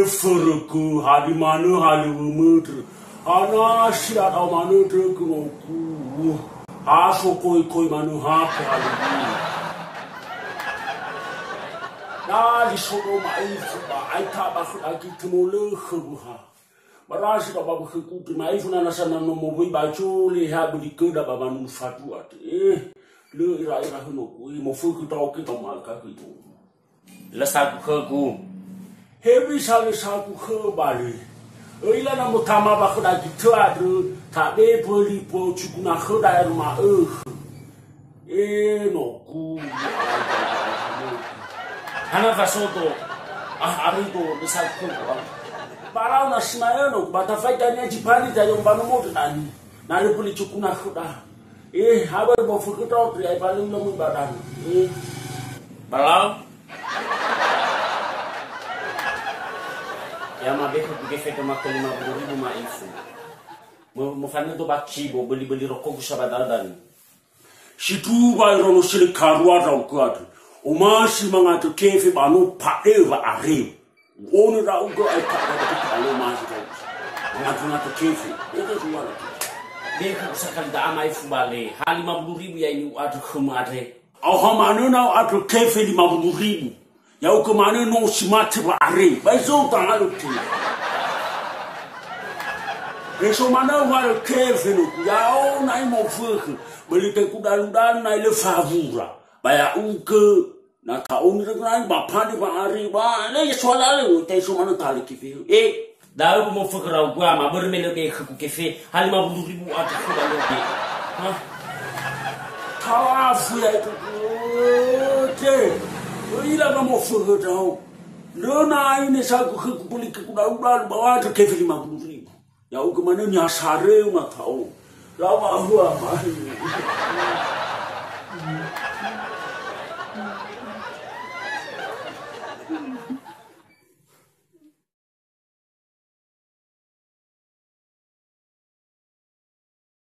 Furku hadi manu hali umutru. Ana siat au manu truk ngoku. Aso koi manu hake hali. Na di sono mai fuba ai ka ba fu aki tumule khuha. Marasi ka ba khu ku mai fu na sana no mo bui ba chuli ha bu di kuda ba manu fatu at. Le ira no ku mo fu ku ta ki to mal ka ku. La sa ku ku. Hebi sale saku kebali. Ila na mutama ba khuda gitu adru. Tak be poli po cukuna khuda rumah no ku. Hana fasoto. Arido bisa ku. Parau na simayo no bata faita ni jipani ta yung banu mo tani. Nari poli cukuna khuda. Habar bo fukuto tri ai paling lo mu badan. Parau ya mabeka kugefeta makalima buribu maifu mo fanno do bachibo beli rokok sabadadan situ ba rono sile karwa ra ukatu o masi mangato kefe banu paeva are ono ra ugo ai ka alo masi ka ngatu to kefe ito suara beka sakal da maifu bale halima buribu ya ni atu khumare au hamanu na atu kefe li maburibu ya uko manu no simate ba are ba zo ta alo ti eso manu wa kefe no ya o na mo fuku beli te ku dalu na le favura ba ya uko na ka o ni na ba phani ba are ba le so la le te so manu ta le kife dawo mo fuku ra gwa ma bor mele be ku kefe halima buribu atu khudalo be ha ta fu ya te ila ba mo fuku tao lona ine sa ku puli ku dalu ba to kefe li ma buri ya uko manu nya sare ma tao la ba huwa ma